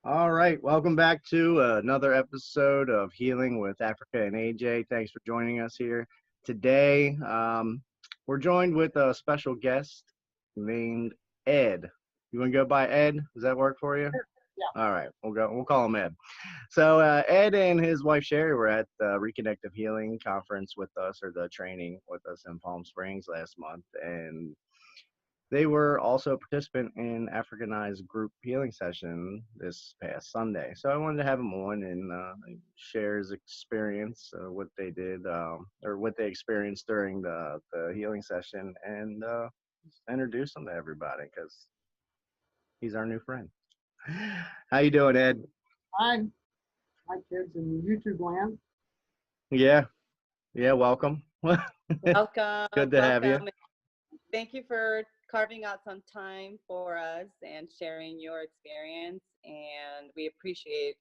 All right, welcome back to another episode of Healing with Africa and AJ. Thanks for joining us here today. We're joined with a special guest named Ed. You want to go by Ed? Does that work for you? Yeah. All right, we'll call him Ed. So Ed and his wife Sherry were at the Reconnective Healing conference with us, or the training with us in Palm Springs last month, and they were also a participant in Africanized Group Healing Session this past Sunday. So I wanted to have him on and share his experience, what they did, or what they experienced during the healing session, and introduce him to everybody because he's our new friend. How you doing, Ed? Hi, my kids in YouTube land. Yeah, yeah, welcome. Welcome, Good to have you. welcome. Thank you for carving out some time for us and sharing your experience, and we appreciate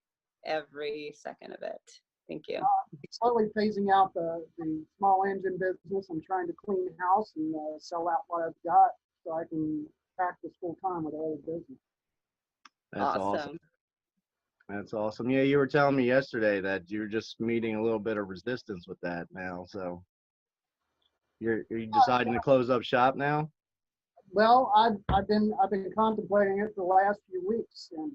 every second of it. Thank you. Slowly phasing out the small engine business. I'm trying to clean the house and sell out what I've got so I can practice full time with all the business. That's awesome. That's awesome. Yeah, you were telling me yesterday that you're just meeting a little bit of resistance with that now. So are you deciding to close up shop now? Well, I've been contemplating it for the last few weeks, and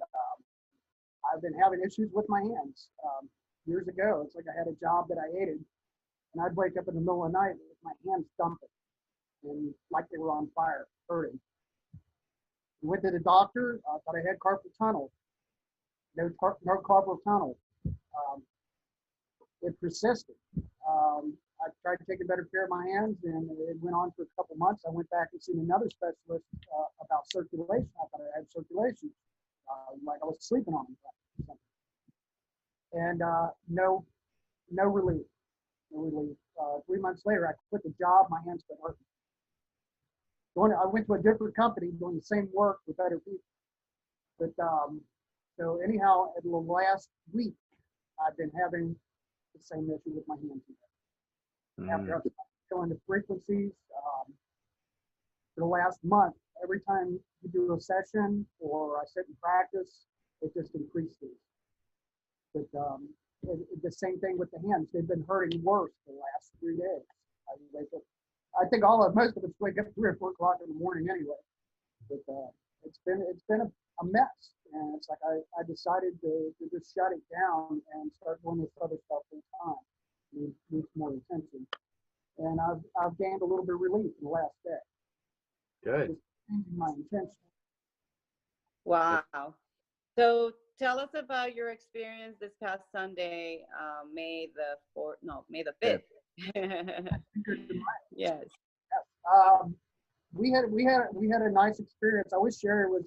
I've been having issues with my hands. Years ago, it's like I had a job that I hated, and I'd wake up in the middle of the night with my hands dumping and like they were on fire, hurting. Went to the doctor, thought I had carpal tunnel. No carpal tunnel. It persisted. I tried to take a better care of my hands, and it went on for a couple months. I went back and seen another specialist about circulation. I thought I had circulation, like I was sleeping on them. And no relief. No relief. 3 months later, I quit the job. My hands quit hurting. I went to a different company doing the same work with better people. But so anyhow, in the last week, I've been having the same issue with my hands. After I've feeling the frequencies for the last month, every time you do a session or I sit and practice, it just increases. But the same thing with the hands. They've been hurting worse the last 3 days. I think most of us wake up 3 or 4 o'clock in the morning anyway. But it's been a mess, and it's like I decided to just shut it down and start doing this other stuff full time. Needs more attention, and I've gained a little bit of relief in the last day. Good. Just changing my intention. Wow. So tell us about your experience this past Sunday, May the 5th. Yes. We had a nice experience. I wish Sherry was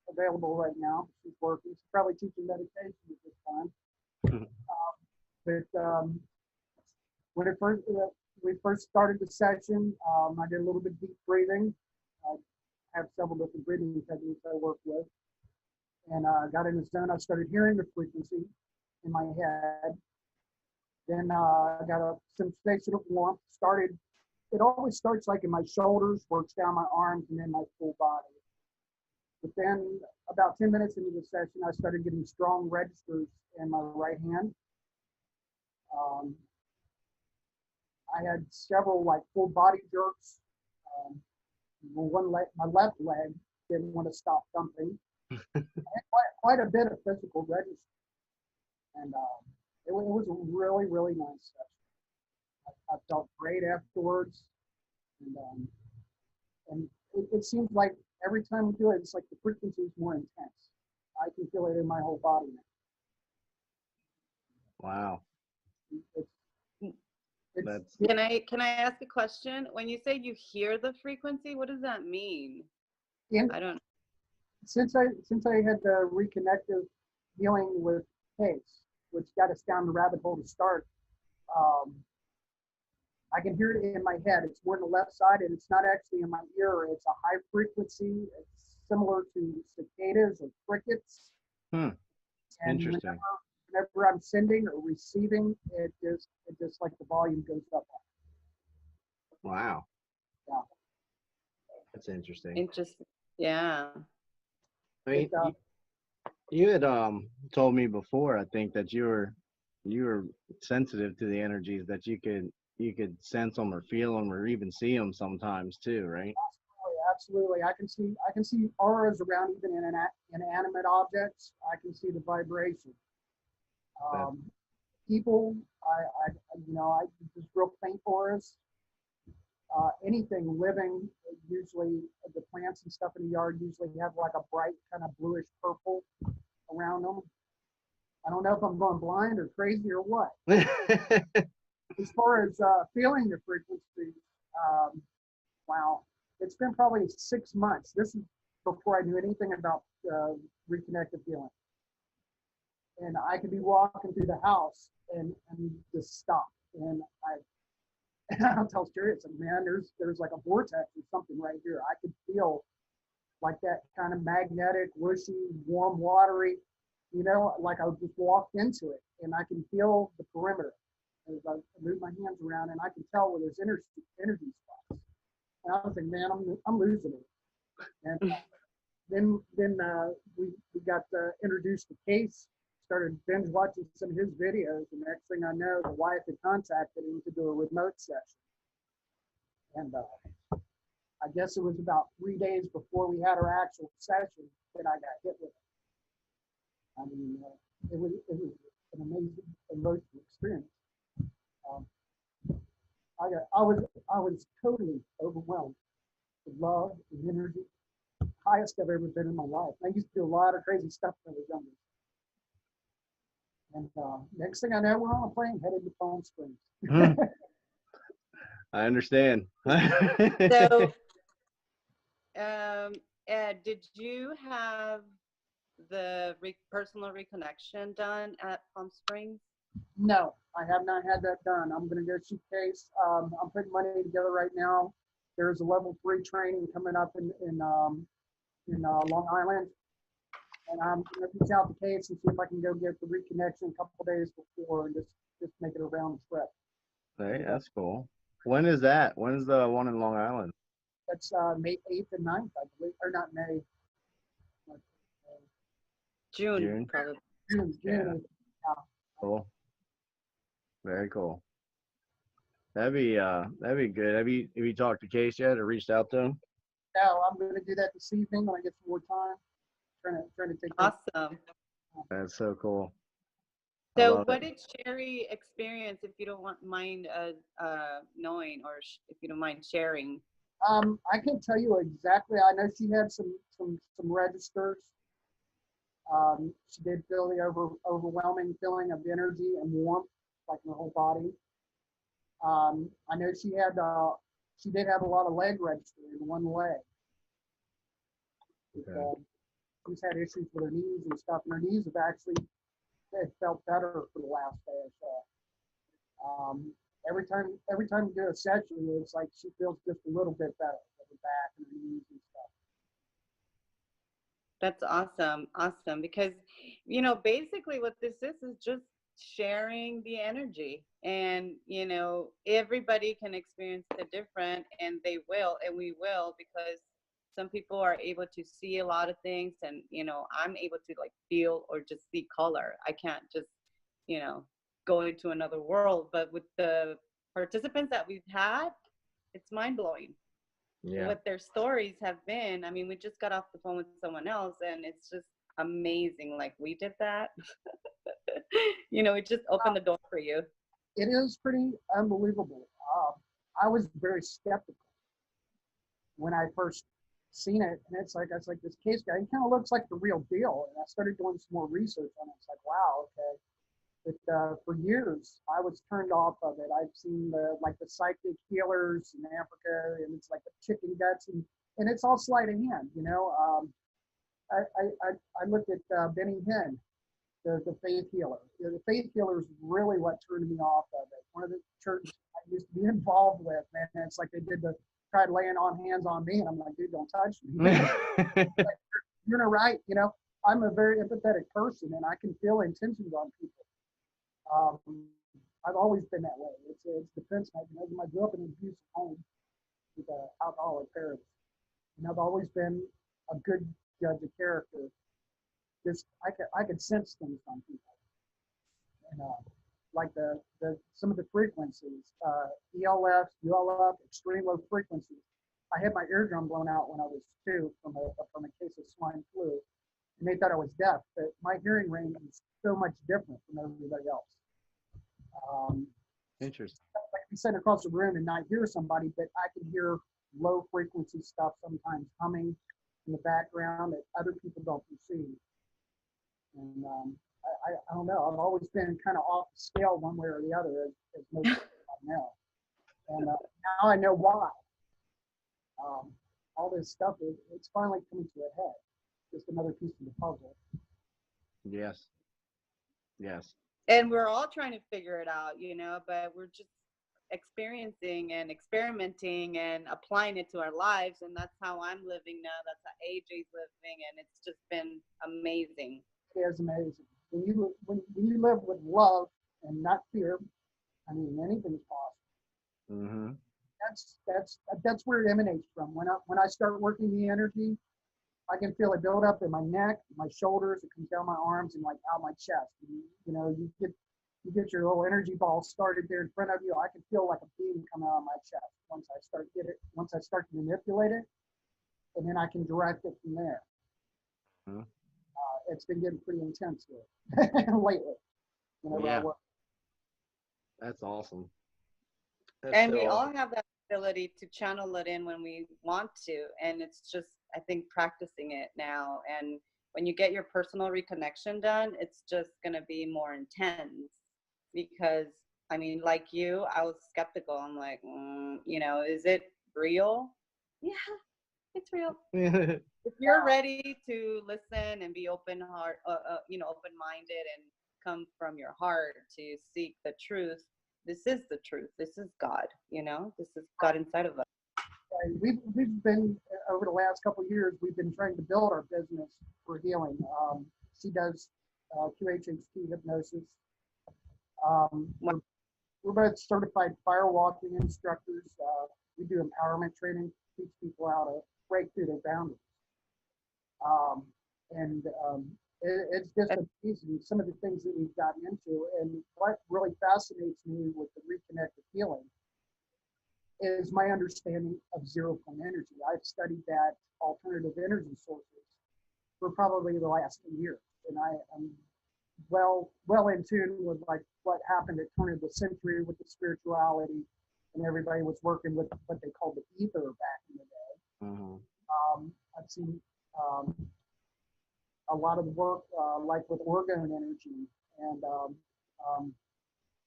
available right now. She's working. She's probably teaching meditation at this time. But when we first started the session, I did a little bit deep breathing. I have several different breathing techniques I work with, and got in the zone. I started hearing the frequency in my head. Then I got a sensation of warmth. It always starts like in my shoulders, works down my arms, and then my full body. But then about 10 minutes into the session, I started getting strong registers in my right hand. I had several like full body jerks. My left leg didn't want to stop thumping. I had quite a bit of physical register. And it was a really, really nice session. I felt great afterwards. And it seems like every time we do it, it's like the frequency is more intense. I can feel it in my whole body now. Wow. Can I ask a question? When you say you hear the frequency, what does that mean? I don't. Since I had the Reconnective Healing with Pace, which got us down the rabbit hole to start, I can hear it in my head. It's more on the left side, and it's not actually in my ear. It's a high frequency. It's similar to cicadas or crickets. And Interesting. Whenever I'm sending or receiving, it just like the volume goes up. Wow. Yeah. That's interesting. Interesting. Yeah. I mean, You had told me before, I think, that you were sensitive to the energies, that you could sense them or feel them or even see them sometimes too, right? Absolutely. I can see auras around even inanimate objects. I can see the vibration. That, Um, People, I just real faint auras. Anything living, usually the plants and stuff in the yard usually have like a bright kind of bluish purple around them. I don't know if I'm going blind or crazy or what. As far as feeling the frequency, um, wow, it's been probably 6 months. This is before I knew anything about reconnective healing. And I could be walking through the house and just stop. And I'll tell Sherry, it's like, man, there's like a vortex or something right here. I could feel like that kind of magnetic, whooshy, warm, watery, like I just walked into it, and I can feel the perimeter as I move my hands around, and I can tell where there's energy spots. And I was like, man, I'm losing it. And then we got introduced to Case, started binge watching some of his videos, and next thing I know, the wife had contacted him to do a remote session. And I guess it was about 3 days before we had our actual session that I got hit with it. I mean, it was an amazing emotional experience. Um, I was totally overwhelmed with love and energy, highest I've ever been in my life. I used to do a lot of crazy stuff when I was younger. And next thing I know, we're on a plane headed to Palm Springs. I understand. So, Ed, did you have the personal reconnection done at Palm Springs? No, I have not had that done. I'm going to go see Case. I'm putting money together right now. There's a level 3 training coming up in Long Island, and I'm going to reach out to Case and see if I can go get the reconnection a couple of days before and just make it around the trip. Hey, that's cool. When is that? When is the one in Long Island? That's May 8th and 9th, I believe, or not May. June, probably. June. Yeah. Cool. Very cool. That'd be good. Have you talked to Case yet or reached out to him? No, I'm going to do that this evening when I get some more time. Trying to take Awesome. That's so cool. So what did Sherry experience, if you don't mind knowing, or if you don't mind sharing? I can't tell you exactly. I know she had some registers. She did feel the overwhelming feeling of energy and warmth, like in her whole body. I know she did have a lot of leg registry in one leg. Okay. She's had issues with her knees and stuff, and her knees have actually felt better for the last day or so. Every time we do a session, it's like she feels just a little bit better with her back and her knees and stuff. That's awesome. Because, basically what this is just sharing the energy, and, everybody can experience it different, and we will, because some people are able to see a lot of things, and, I'm able to like feel or just see color. I can't just, go into another world, but with the participants that we've had, it's mind-blowing. Yeah. What their stories have been. I mean, we just got off the phone with someone else, and it's just amazing. Like, we did that. It just opened the door for you. It is pretty unbelievable. I was very skeptical when I first seen it, and it's like, I was like, this Case guy, he kind of looks like the real deal. And I started doing some more research on it. It's like, wow, okay. But for years, I was turned off of it. I've seen the psychic healers in Africa, and it's like the chicken guts, and it's all sleight of hand, I looked at Benny Hinn, the faith healer. The faith healer is really what turned me off of it. One of the churches I used to be involved with, man, and it's like they tried laying on hands on me, and I'm like, dude, don't touch me. Like, you're not right, I'm a very empathetic person, and I can feel intentions on people. I've always been that way. It's defense mechanism. I grew up in an abusive home with alcoholic parents, and I've always been a good judge of character. just I could sense things on people, and like some of the frequencies, ELF, ULF, extreme low frequencies. I had my eardrum blown out when I was 2 from a case of swine flu, and they thought I was deaf, but my hearing range is so much different from everybody else. Interesting. I can sit across the room and not hear somebody, but I can hear low frequency stuff sometimes humming in the background that other people don't perceive. And I don't know. I've always been kind of off the scale one way or the other, as most people know. And now I know why. All this stuff it's finally coming to a head. Just another piece of the puzzle. Yes. Yes. And we're all trying to figure it out, but we're just experiencing and experimenting and applying it to our lives. And that's how I'm living now. That's how AJ's living. And it's just been amazing. It is amazing. When you live with love and not fear, I mean, anything's possible. Mm-hmm. That's where it emanates from. When I start working the energy, I can feel it build up in my neck, my shoulders, it comes down my arms and like out my chest. And, you get your little energy ball started there in front of you. I can feel like a beam coming out of my chest once I start to manipulate it, and then I can direct it from there. Mm-hmm. It's been getting pretty intense here lately. Yeah. That's awesome. And we all have that ability to channel it in when we want to, and it's just, I think, practicing it now. And when you get your personal reconnection done, it's just going to be more intense, because I mean, like you, I was skeptical. I'm like, is it real? Yeah, it's real. If you're ready to listen and be open-minded and come from your heart to seek the truth, this is the truth. This is God, this is God inside of us. We've been, over the last couple of years, we've been trying to build our business for healing. She does QHHT hypnosis. We're both certified firewalking instructors. We do empowerment training, teach people how to break through their boundaries. It's just amazing, some of the things that we've gotten into. And what really fascinates me with the reconnective healing is my understanding of zero-point energy. I've studied that alternative energy sources for probably the last 10 years. And I am well in tune with like what happened at turn of the century with the spirituality, and everybody was working with what they called the ether back in the day. Mm-hmm. I've seen a lot of the work like with orgone energy and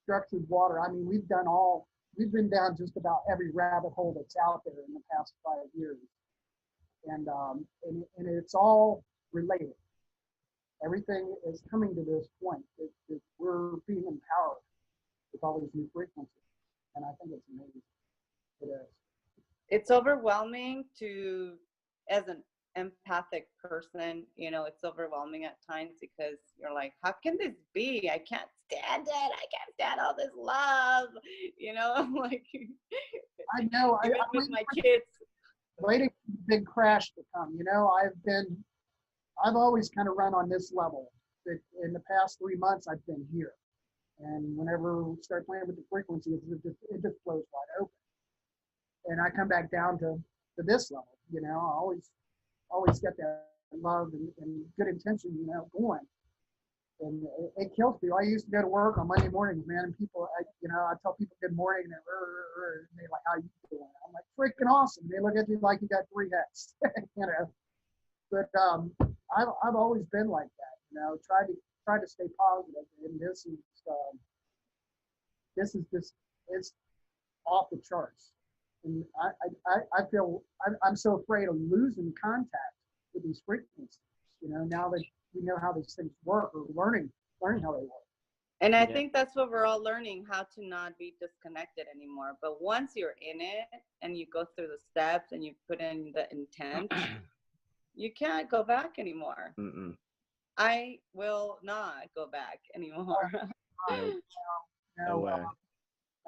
structured water. I mean, we've been down just about every rabbit hole that's out there in the past 5 years. And it's all related. Everything is coming to this point that we're being empowered with all these new frequencies. And I think it's amazing. It is. It's overwhelming as an empathic person, it's overwhelming at times, because you're like, how can this be? I can't stand it. I can't stand all this love, like, I know. Even with my kids. Waiting for the big crash to come. I've always kind of run on this level. In the past 3 months, I've been here. And whenever we start playing with the frequencies, it just flows wide open. And I come back down to this level, I always get that love and good intention, going. And it kills me. I used to go to work on Monday mornings, man, and people, I tell people good morning, and they're like, how you doing? I'm like, freaking awesome. They look at you like you got 3 heads, But I've always been like that, try to stay positive. And this is just, it's off the charts. And I feel I'm so afraid of losing contact with these frequencies, now that we know how these things work, or learning how they work. And I think that's what we're all learning, how to not be disconnected anymore. But once you're in it and you go through the steps and you put in the intent, you can't go back anymore. Mm-mm. I will not go back anymore. No way.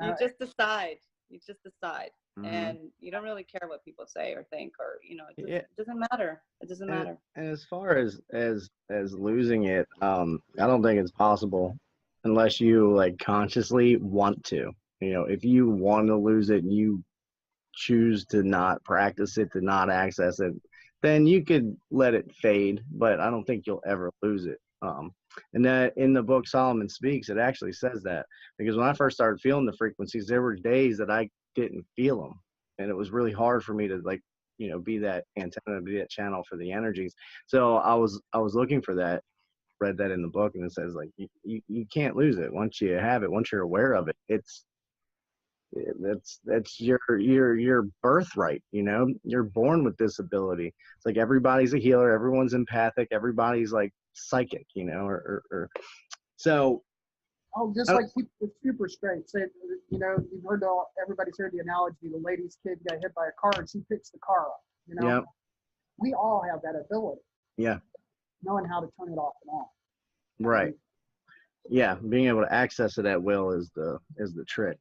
You just decide. and you don't really care what people say or think, or Yeah. it doesn't matter. It doesn't matter. And as far as losing it, I don't think it's possible unless you like consciously want to. If you want to lose it and you choose to not practice it, to not access it, then you could let it fade, but I don't think you'll ever lose it. And that in the book Solomon Speaks, it actually says that, because when I first started feeling the frequencies, there were days that I didn't feel them, and it was really hard for me to like, be that antenna, be that channel for the energies. So I was looking for that, read that in the book, and it says like you can't lose it once you have it, once you're aware of it. That's your birthright. You're born with this ability. It's like everybody's a healer, everyone's empathic, everybody's like psychic, or so. Oh, just like people with super straight. Say, you've heard everybody's heard the analogy, the lady's kid got hit by a car and she picks the car up. Yeah. We all have that ability. Yeah. Knowing how to turn it off and on. Right. Yeah, being able to access it at will is the trick.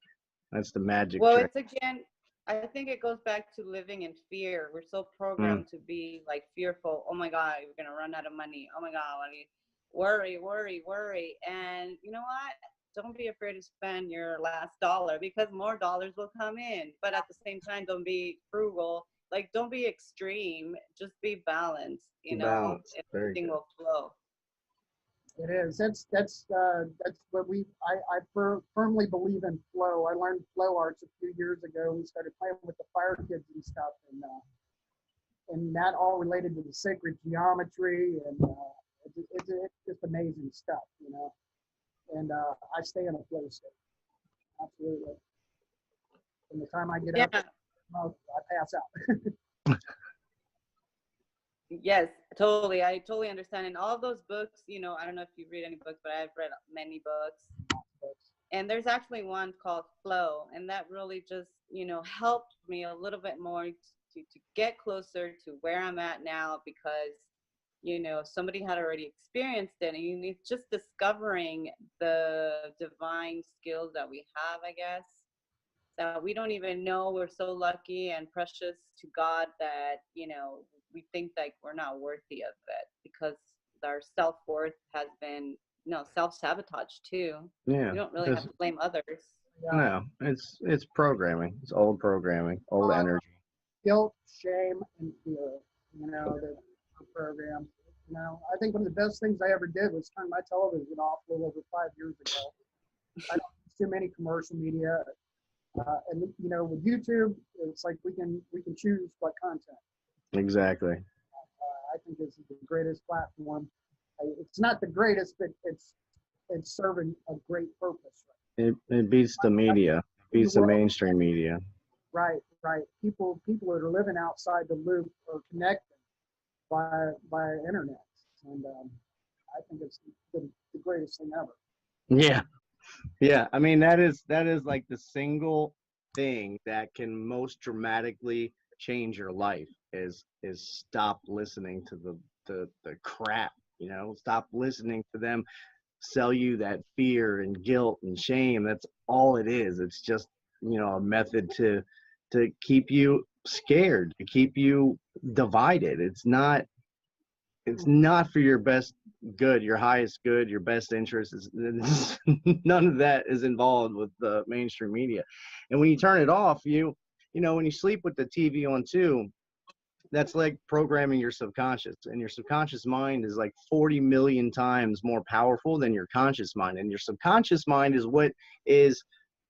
That's the magic trick. It's again, I think it goes back to living in fear. We're so programmed to be like fearful. Oh my God, we're gonna run out of money. Oh my God, worry. And you know what? Don't be afraid to spend your last dollar, because more dollars will come in. But at the same time, don't be frugal. Like, don't be extreme. Just be balanced. Balance. Everything will flow. It is. That's what I firmly believe in flow. I learned flow arts a few years ago. We started playing with the fire kids and stuff, and that all related to the sacred geometry, and it's just amazing stuff, And I stay in a flow state. Absolutely. From the time I get up, I pass out. Yes, totally. I totally understand. And all of those books, I don't know if you read any books, but I've read many books. And there's actually one called Flow, and that really just, helped me a little bit more to get closer to where I'm at now, because, somebody had already experienced it, and it's just discovering the divine skills that we have, I guess, that we don't even know. We're so lucky and precious to God that, we think like we're not worthy of it, because our self-worth has been, self-sabotage too. Yeah. We don't really have to blame others. No, it's programming. It's old programming, old energy. Guilt, shame, and fear, the program. I think one of the best things I ever did was turn my television off a little over 5 years ago. I don't use too many commercial media. And with YouTube, it's like we can choose what content. Exactly. I think this is the greatest platform. It's not the greatest, but it's serving a great purpose. It beats the media. It beats the mainstream media. Right. People that are living outside the loop are connected by internet, and I think it's the greatest thing ever. Yeah. I mean, that is like the single thing that can most dramatically change your life is stop listening to the crap. Stop listening to them sell you that fear and guilt and shame. That's all it is. It's just a method to keep you scared, to keep you divided. It's not for your best good, your highest good, your best interest. None of that is involved with the mainstream media. And when you turn it off, when you sleep with the TV on too, that's like programming your subconscious, and your subconscious mind is like 40 million times more powerful than your conscious mind, and your subconscious mind is what is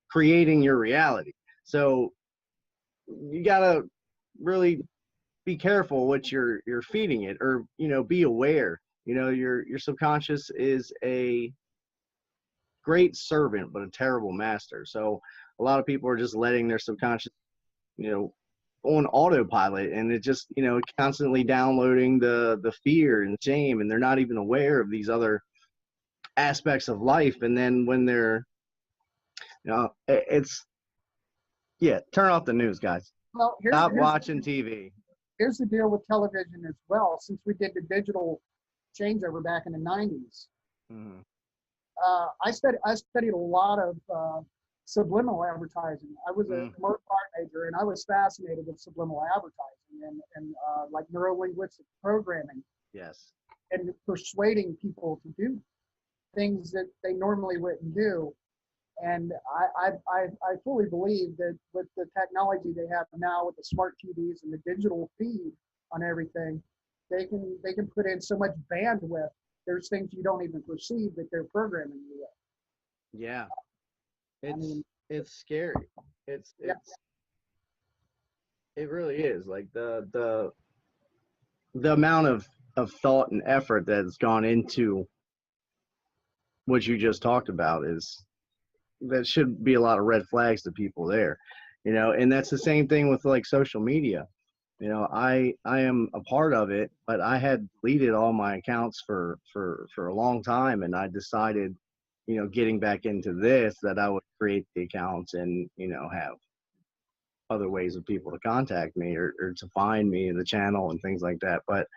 creating your reality. So you gotta really be careful what you're feeding it, or be aware. Your subconscious is a great servant but a terrible master. So a lot of people are just letting their subconscious on autopilot, and it just constantly downloading the fear and shame, and they're not even aware of these other aspects of life. And then when they're turn off the news, guys. Well, Stop watching TV. Here's the deal with television as well. Since we did the digital changeover back in the 90s, I studied a lot of subliminal advertising. I was a commercial art major, and I was fascinated with subliminal advertising and like neuro-linguistic programming. Yes. And persuading people to do things that they normally wouldn't do. And I fully believe that with the technology they have now with the smart TVs and the digital feed on everything, they can put in so much bandwidth. There's things you don't even perceive that they're programming you with. Yeah. It's scary. It really is. Like the amount of thought and effort that's gone into what you just talked about that should be a lot of red flags to people there, and that's the same thing with like social media. I am a part of it, but I had deleted all my accounts for a long time, and I decided, getting back into this, that I would create the accounts and, have other ways of people to contact me or to find me in the channel and things like that. But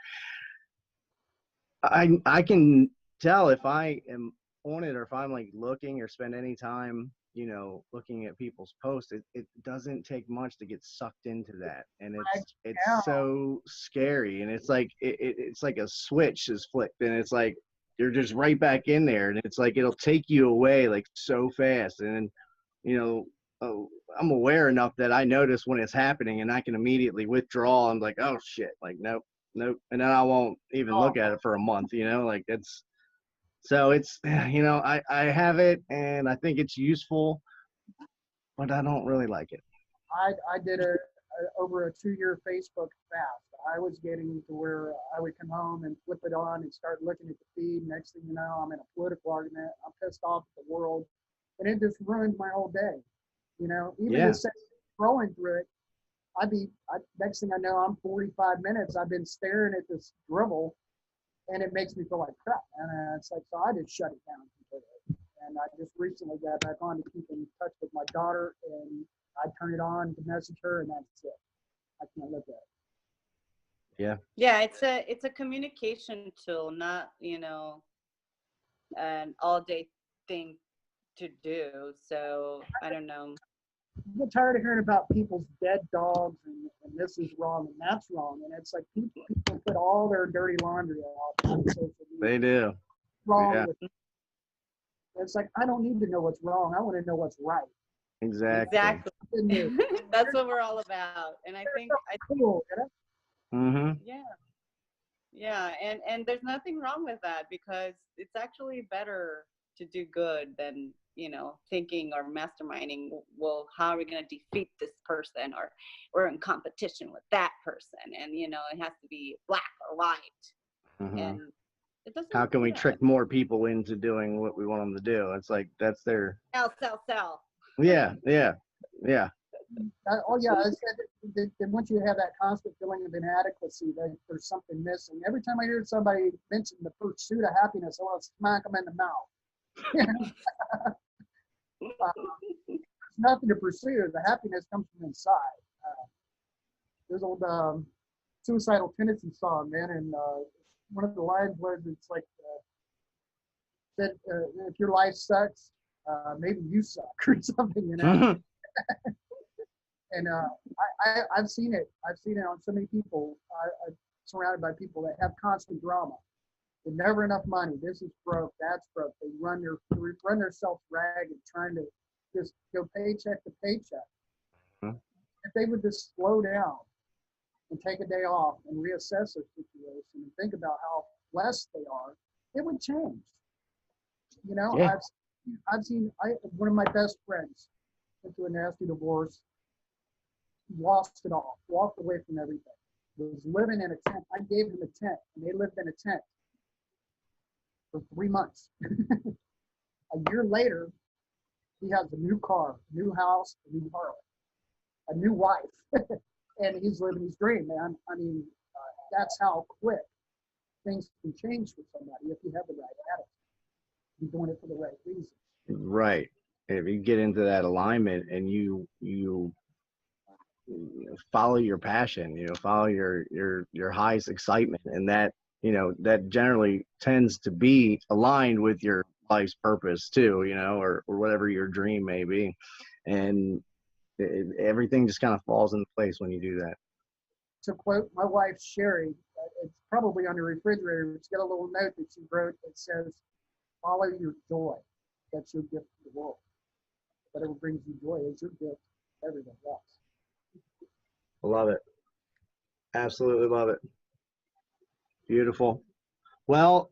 I can tell if I am on it, or if I'm like looking or spend any time, looking at people's posts, it doesn't take much to get sucked into that. And it's so scary. And it's like, it's like a switch is flipped, and it's like, you're just right back in there, and it's like, it'll take you away like so fast. And I'm aware enough that I notice when it's happening, and I can immediately withdraw. I'm like, oh shit, like, nope. And then I won't even look at it for a month, like so it's, I have it, and I think it's useful, but I don't really like it. I did over a 2-year Facebook fast. I was getting to where I would come home and flip it on and start looking at the feed. Next thing you know, I'm in a political argument. I'm pissed off at the world, and it just ruined my whole day. Even just scrolling through it, next thing I know, I'm 45 minutes. I've been staring at this dribble, and it makes me feel like crap. And it's like, so I just shut it down completely. And I just recently got back on to keep in touch with my daughter, and I turn it on to message her, and that's it. I can't look at it. Yeah, it's a communication tool, not, an all-day thing to do. So I don't know. I get tired of hearing about people's dead dogs and this is wrong and that's wrong. And it's like people put all their dirty laundry on social media. They do. Wrong with it. It's like, I don't need to know what's wrong. I want to know what's right. Exactly. That's what we're all about. And I think cool, yeah, and there's nothing wrong with that, because it's actually better to do good than, thinking or masterminding, well, how are we going to defeat this person, or we're in competition with that person, and it has to be black or white. And it doesn't. How can we trick more people into doing what we want them to do? It's like, that's their sell. Yeah. I said that once you have that constant feeling of inadequacy, that there's something missing. Every time I hear somebody mention the pursuit of happiness, I want to smack them in the mouth. There's nothing to pursue. The happiness comes from inside. There's old suicidal tendency song, man, and one of the lines was, it's like that if your life sucks, maybe you suck, or something, And I've seen it. I've seen it on so many people. I'm surrounded by people that have constant drama. There's never enough money. This is broke. That's broke. They run themselves ragged, trying to just go paycheck to paycheck. If they would just slow down and take a day off and reassess their situation and think about how blessed they are, it would change. I've seen one of my best friends went through a nasty divorce, lost it all, walked away from everything, was living in a tent. I gave him a tent, and they lived in a tent for 3 months. A year later, he has a new car, a new house, a new Harley, a new wife, and he's living his dream, man. I mean, that's how quick things can change for somebody if you have the right attitude. You're doing it for the right reasons. Right. If you get into that alignment and you follow your passion, follow your highest excitement, and that that generally tends to be aligned with your life's purpose too, you know, or whatever your dream may be. And everything just kind of falls into place when you do that. To quote my wife, Sherry, it's probably on the refrigerator. It's got a little note that she wrote that says, follow your joy. That's your gift to the world. Whatever brings you joy is your gift to everybody else. Love it. Absolutely love it. Beautiful. Well,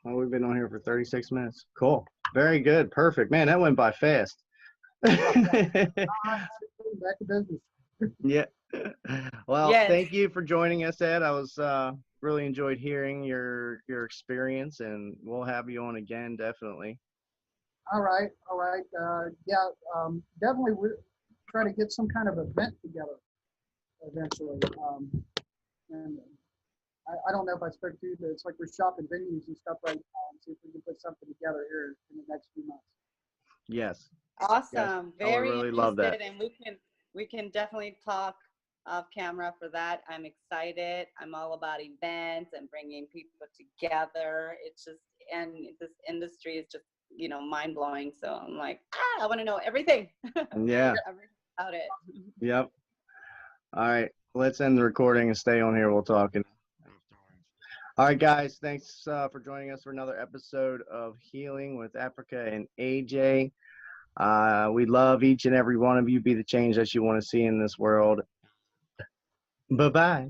we've been on here for 36 minutes. Cool. Very good. Perfect. Man, that went by fast. Back to business. Yeah. Well, Yes. thank you for joining us, Ed. I was really enjoyed hearing your experience, and we'll have you on again, definitely. All right. Definitely we're trying to get some kind of event together eventually. And I don't know if I spoke to you, but it's like we're shopping venues and stuff right now, and see if we can put something together here in the next few months. Yes. Awesome. Yes. Very really love that. And we can definitely talk off camera for that. I'm excited. I'm all about events and bringing people together. It's just, and this industry is just, you know, mind blowing. So I'm like, I want to know everything. Yeah. Everything about it. Yep. All right. Let's end the recording and stay on here. We'll talk. All right, guys. Thanks for joining us for another episode of Healing with Africa and AJ. We love each and every one of you. Be the change that you want to see in this world. Bye-bye.